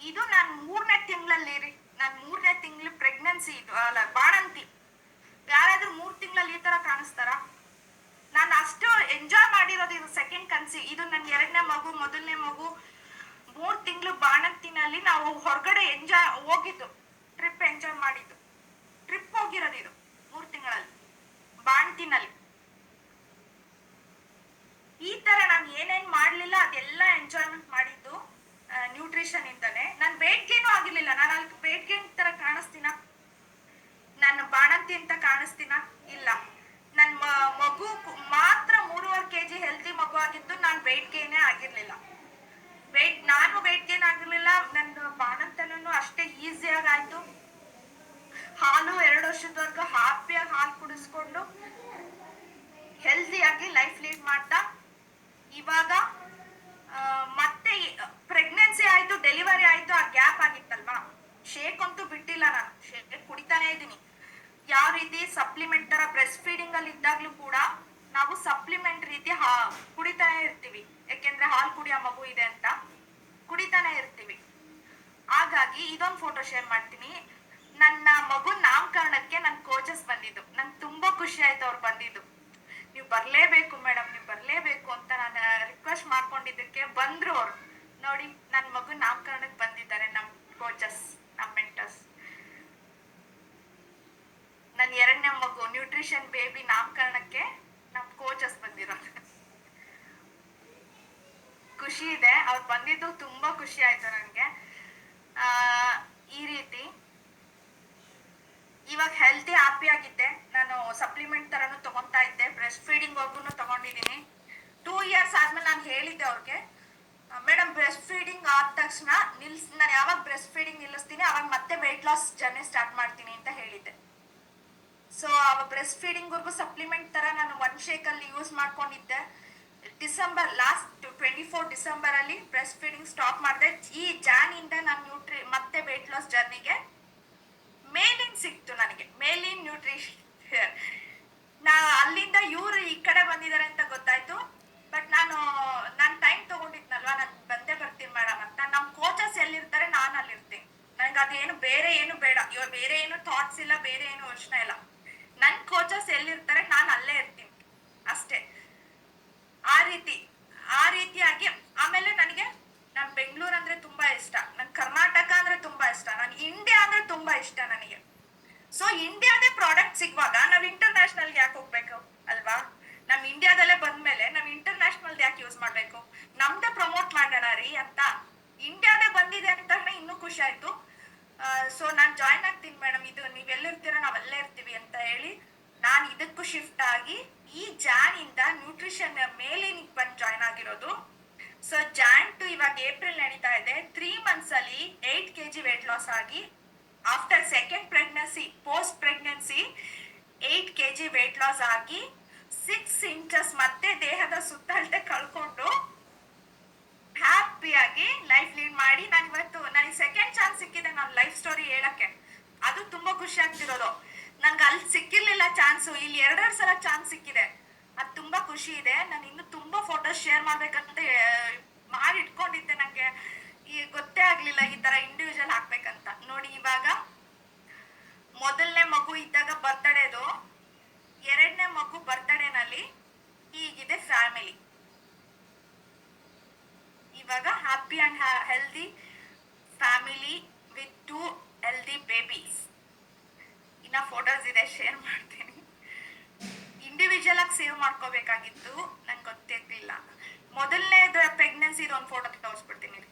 ಇದು ನಾನು ಮೂರನೇ ತಿಂಗಳಲ್ಲಿ ರೀ. ನಾನು ಮೂರನೇ ತಿಂಗಳು ಪ್ರೆಗ್ನೆನ್ಸಿ, ಇದು ಅಲ್ಲ ಬಾಣಂತಿ. ಯಾರಾದ್ರೂ 3 ತಿಂಗಳಲ್ಲಿ ಈ ತರ ಕಾಣಿಸ್ತಾರ? ನಾನು ಅಷ್ಟು ಎಂಜಾಯ್ ಮಾಡಿರೋದು ಇದು ಸೆಕೆಂಡ್ ಕನ್ಸಿ. ಇದು ನನ್ನ ಎರಡನೇ ಮಗು. ಮೊದಲನೇ ಮಗು 3 ತಿಂಗಳು ಬಾಣಂತಿನಲ್ಲಿ ನಾವು ಹೊರಗಡೆ ಎಂಜಾಯ್ ಹೋಗಿದ್ದು, ಟ್ರಿಪ್ ಎಂಜಾಯ್ ಮಾಡಿದ್ದು, ಟ್ರಿಪ್ ಹೋಗಿರೋದು ಇದು 3 ತಿಂಗಳಲ್ಲಿ ಬಾಣಂತಿನಲ್ಲಿ. ಈ ತರ ನಾನು ಏನೇನ್ ಮಾಡ್ಲಿಲ್ಲ ಅದೆಲ್ಲ ಎಂಜಾಯ್ಮೆಂಟ್ ಮಾಡಿದ್ದು ನ್ಯೂಟ್ರಿಷನ್ ಇಂದಾನೆ. ನಾನು ವೇಟ್ ಗೇನು ಆಗಿರ್ಲಿಲ್ಲ. ನಾನು ಅಲ್ಲಿ ವೇಟ್ ಗೇನ್ ತರ ಕಾಣಿಸ್ತೀನ? ನಾನು ಬಾಣಂತಿ ಅಂತ ಕಾಣಿಸ್ತೀನ? ಇಲ್ಲ. ನನ್ನ ಮಗು ಮಾತ್ರ 3.5 kg ಹೆಲ್ತಿ ಮಗು ಆಗಿದ್ದು. ನಾನು ವೇಟ್ ಗೇನೇ ಆಗಿರ್ಲಿಲ್ಲ. ನಾನು ವೇಟ್ ಗೇನ್ ಆಗಿರ್ಲಿಲ್ಲ. ನನ್ನ ಬಾಣಂತನೂ ಅಷ್ಟೇ ಈಸಿಯಾಗಿ ಆಯ್ತು. ಹಾಲು 2 ವರ್ಷದವರೆಗೂ ಹ್ಯಾಪಿಯಾಗಿ ಹಾಲು ಕುಡಿಸ್ಕೊಂಡು ಹೆಲ್ದಿಯಾಗಿ ಲೈಫ್ ಲೀಡ್ ಮಾಡ್ತಾ ಇವಾಗ ಮತ್ತೆ ಪ್ರೆಗ್ನೆನ್ಸಿ ಆಯ್ತು, ಡೆಲಿವರಿ ಆಯ್ತು. ಆ ಗ್ಯಾಪ್ ಆಗಿತ್ತಲ್ವಾ, ಶೇಕ್ ಅಂತೂ ಬಿಟ್ಟಿಲ್ಲ. ನಾನು ಶೇಕ್ ಕುಡಿತಾನೆ ಇದ್ದೀನಿ. ಯಾವ ರೀತಿ ಸಪ್ಲಿಮೆಂಟ್ ತರ ಬ್ರೆಸ್ಟ್ ಫೀಡಿಂಗ್ ಅಲ್ಲಿ ಇದ್ದಾಗ್ಲೂ ಕೂಡ ನಾವು ಸಪ್ಲಿಮೆಂಟ್ ರೀತಿ ಕುಡಿತಾನೆ ಇರ್ತೀವಿ. ಯಾಕೆಂದ್ರೆ ಹಾಲು ಕುಡಿಯೋ ಮಗು ಇದೆ ಅಂತ ಕುಡಿತಾನೆ ಇರ್ತೀವಿ. ಹಾಗಾಗಿ ಇದೊಂದು ಫೋಟೋ ಶೇರ್ ಮಾಡ್ತೀನಿ. ನನ್ನ ಮಗು ನಾಮಕರಣಕ್ಕೆ ನನ್ನ ಕೋಚಸ್ ಬಂದಿದ್ದು. ನಂಗೆ ತುಂಬಾ ಖುಷಿ ಆಯ್ತು ಅವ್ರು ಬಂದಿದ್ದು. ನೀವು ಬರ್ಲೇಬೇಕು ಮೇಡಮ್, ನೀವು ಬರ್ಲೇಬೇಕು ಅಂತ ನಾನು ರಿಕ್ವೆಸ್ಟ್ ಮಾಡ್ಕೊಂಡಿದ್ದಕ್ಕೆ ಬಂದ್ರು ಅವ್ರು. ನೋಡಿ, ನನ್ನ ಮಗು ನಾಮಕರಣಕ್ಕೆ ಬಂದಿದ್ದಾರೆ ನಮ್ಮ ಕೋಚಸ್, ನಮ್ಮ ಮೆಂಟರ್ಸ್. ನನ್ನ ಎರಡನೇ ಮಗು ನ್ಯೂಟ್ರಿಷನ್ ಬೇಬಿ ನಾಮಕರಣಕ್ಕೆ ನಮ್ಮ ಕೋಚಸ್ ಬಂದಿರೋದು. ಖುಷಿ ಇದೆ, ಅವ್ರು ಬಂದಿದ್ದು ತುಂಬಾ ಖುಷಿ ಆಯ್ತು ನನಗೆ. ಈ ರೀತಿ ಇವಾಗ ಹೆಲ್ತಿ ಹ್ಯಾಪಿ ಆಗಿದ್ದೆ. ನಾನು ಸಪ್ಲಿಮೆಂಟ್ ತರನು ತಗೊಂತಾ ಇದ್ದೆ, ಬ್ರೆಸ್ಟ್ ಫೀಡಿಂಗ್ ವರ್ಗು ತಗೊಂಡಿದ್ದೀನಿ. 2 years ಆದ್ಮೇಲೆ ನಾನು ಹೇಳಿದ್ದೆ ಅವ್ರಿಗೆ, ಮೇಡಮ್ ಬ್ರೆಸ್ಟ್ ಫೀಡಿಂಗ್ ಆದ ತಕ್ಷಣ ನಾನು ಯಾವಾಗ ಬ್ರೆಸ್ಟ್ ಫೀಡಿಂಗ್ ನಿಲ್ಲಿಸ್ತೀನಿ ಅವಾಗ ಮತ್ತೆ ವೆಯ್ಟ್ ಲಾಸ್ ಜರ್ನಿ ಸ್ಟಾರ್ಟ್ ಮಾಡ್ತೀನಿ ಅಂತ ಹೇಳಿದ್ದೆ. ಸೊ ಅವಾಗ ಬ್ರೆಸ್ಟ್ ಫೀಡಿಂಗ್ ವರ್ಗು ಸಪ್ಲಿಮೆಂಟ್ ತರ ನಾನು 1 shake ಅಲ್ಲಿ ಯೂಸ್ ಮಾಡ್ಕೊಂಡಿದ್ದೆ. ಡಿಸೆಂಬರ್ ಲಾಸ್ಟ್ 24 ಡಿಸೆಂಬರ್ ಅಲ್ಲಿ ಬ್ರೆಸ್ಟ್ ಫೀಡಿಂಗ್ ಸ್ಟಾಪ್ ಮಾಡಿದೆ. ಈ ಜಾನಿಂದ ನಾನು ಮತ್ತೆ ವೆಯ್ಟ್ ಲಾಸ್ ಜರ್ನಿಗೆ ಮೇಲಿನ್ ಸಿಕ್ತು ನನಗೆ, ಮೇಲಿನ್ ನ್ಯೂಟ್ರಿಷನ್. ಅಲ್ಲಿಂದ ಇವ್ರು ಈ ಕಡೆ ಬಂದಿದ್ದಾರೆ ಅಂತ ಗೊತ್ತಾಯ್ತು. ಬಟ್ ನಾನು ಟೈಮ್ ತಗೊಂಡಿದ್ನಲ್ವಾ, ನಾನು ಬಂದೇ ಬರ್ತೀನಿ ಮೇಡಮ್ ಅಂತ. ನಮ್ಮ ಕೋಚಸ್ ಎಲ್ಲಿರ್ತಾರೆ ನಾನು ಅಲ್ಲಿರ್ತೀನಿ. ನನಗೆ ಅದೇನು ಬೇರೆ ಏನು ಬೇಡ, ಇವಾಗ ಬೇರೆ ಏನು ಥಾಟ್ಸ್ ಇಲ್ಲ, ಬೇರೆ ಏನು ಯೋಚನೆ ಇಲ್ಲ. ನನ್ನ ಕೋಚಸ್ ಎಲ್ಲಿರ್ತಾರೆ ನಾನು ಅಲ್ಲೇ ಇರ್ತೀನಿ ಅಷ್ಟೇ. ಆ ರೀತಿಯಾಗಿ ಆಮೇಲೆ ನನಗೆ ಬೆಂಗಳೂರು ಅಂದ್ರೆ ತುಂಬಾ ಇಷ್ಟ, ನನ್ ಕರ್ನಾಟಕ ಅಂದ್ರೆ ತುಂಬಾ ಇಷ್ಟ, ನಾನು ಇಂಡಿಯಾ ಅಂದ್ರೆ ತುಂಬಾ ಇಷ್ಟ ನನಗೆ. ಸೊ ಇಂಡಿಯಾದೇ ಪ್ರಾಡಕ್ಟ್ ಸಿಗುವಾಗ ನಾವ್ ಇಂಟರ್ನ್ಯಾಷನಲ್ ಯಾಕೆ ಹೋಗ್ಬೇಕು ಅಲ್ವಾ? ನಮ್ ಇಂಡಿಯಾದಲ್ಲೇ ಬಂದ್ಮೇಲೆ ನಾವ್ ಇಂಟರ್ನ್ಯಾಷನಲ್ ಯಾಕೆ ಯೂಸ್ ಮಾಡ್ಬೇಕು? ನಮ್ದೇ ಪ್ರಮೋಟ್ ಮಾಡೋಣ ರೀ ಅಂತ ಇಂಡಿಯಾದೇ ಬಂದಿದೆ ಅಂತ ಇನ್ನೂ ಖುಷಿ ಆಯ್ತು. ಸೊ ನಾನ್ ಜಾಯ್ನ್ ಆಗ್ತೀನಿ ಮೇಡಮ್, ಇದು ನೀವೆಲ್ಲಿರ್ತೀರ ನಾವೆಲ್ಲೇ ಇರ್ತೀವಿ ಅಂತ ಹೇಳಿ ನಾನು ಇದಕ್ಕೂ ಶಿಫ್ಟ್ ಆಗಿ ಈ ಜಾನಿಂದ ನ್ಯೂಟ್ರಿಷನ್ ಮೇಲೆ ಬಂದು ಜಾಯ್ನ್ ಆಗಿರೋದು. ಸೊ ಜಾನ್ ಟು ಇವಾಗ ಏಪ್ರಿಲ್ ನಡೀತಾ ಇದೆ. 3 months ಅಲ್ಲಿ 8 kg ವೇಟ್ ಲಾಸ್ ಆಗಿ, after second pregnancy, post pregnancy 8 kg weight loss ಆಗಿ 6 inches ಮತ್ತೆ ದೇಹದ ಸುತ್ತಳತೆ ಕಳ್ಕೊಂಡು ಹ್ಯಾಪಿಯಾಗಿ ಲೈಫ್ ಲೀಡ್ ಮಾಡಿ ನಾನು ಇವತ್ತು ನನಗೆ ಸೆಕೆಂಡ್ ಚಾನ್ಸ್ ಸಿಕ್ಕಿದೆ ನನ್ನ ಲೈಫ್ ಸ್ಟೋರಿ ಹೇಳಕ್ಕೆ. ಅದು ತುಂಬಾ ಖುಷಿ ಆಗ್ತಿರೋದು. ನನ್ಗೆ ಅಲ್ಲಿ ಸಿಕ್ಕಿರ್ಲಿಲ್ಲ ಚಾನ್ಸು, ಇಲ್ಲಿ 2 ಸಲ ಚಾನ್ಸ್ ಸಿಕ್ಕಿದೆ. ಅದು ತುಂಬಾ ಖುಷಿ ಇದೆ. ನಾನು ಇನ್ನು ತುಂಬಾ ಫೋಟೋಸ್ ಶೇರ್ ಮಾಡ್ಬೇಕಂತ ಮಾಡಿ ಇಟ್ಕೊಂಡಿದ್ದೆ. ನಂಗೆ ಈ ಗೊತ್ತೇ ಆಗ್ಲಿಲ್ಲ ಈ ತರ ಇಂಡಿವಿಜುವಲ್ ಹಾಕ್ಬೇಕಂತ. ನೋಡಿ ಇವಾಗ ಮೊದಲನೇ ಮಗು ಇದ್ದಾಗ ಬರ್ತಡೇದು, ಎರಡನೇ ಮಗು ಬರ್ತಡೇನಲ್ಲಿ ಹೀಗಿದೆ ಫ್ಯಾಮಿಲಿ. ಇವಾಗ happy and healthy family with 2 healthy babies. ಇನ್ನ ಫೋಟೋಸ್ ಇದೆ, ಶೇರ್ ಮಾಡ್ತೀನಿ. ಇಂಡಿವಿಜುವಲ್ ಆಗಿ ಸೇವ್ ಮಾಡ್ಕೋಬೇಕಾಗಿತ್ತು, ನಂಗೆ ಗೊತ್ತಿರ್ಲಿಲ್ಲ. ಮೊದಲನೇ ಪ್ರೆಗ್ನೆನ್ಸಿ ಒಂದು ಫೋಟೋ ತೋರಿಸ್ಬಿಡ್ತೀನಿ.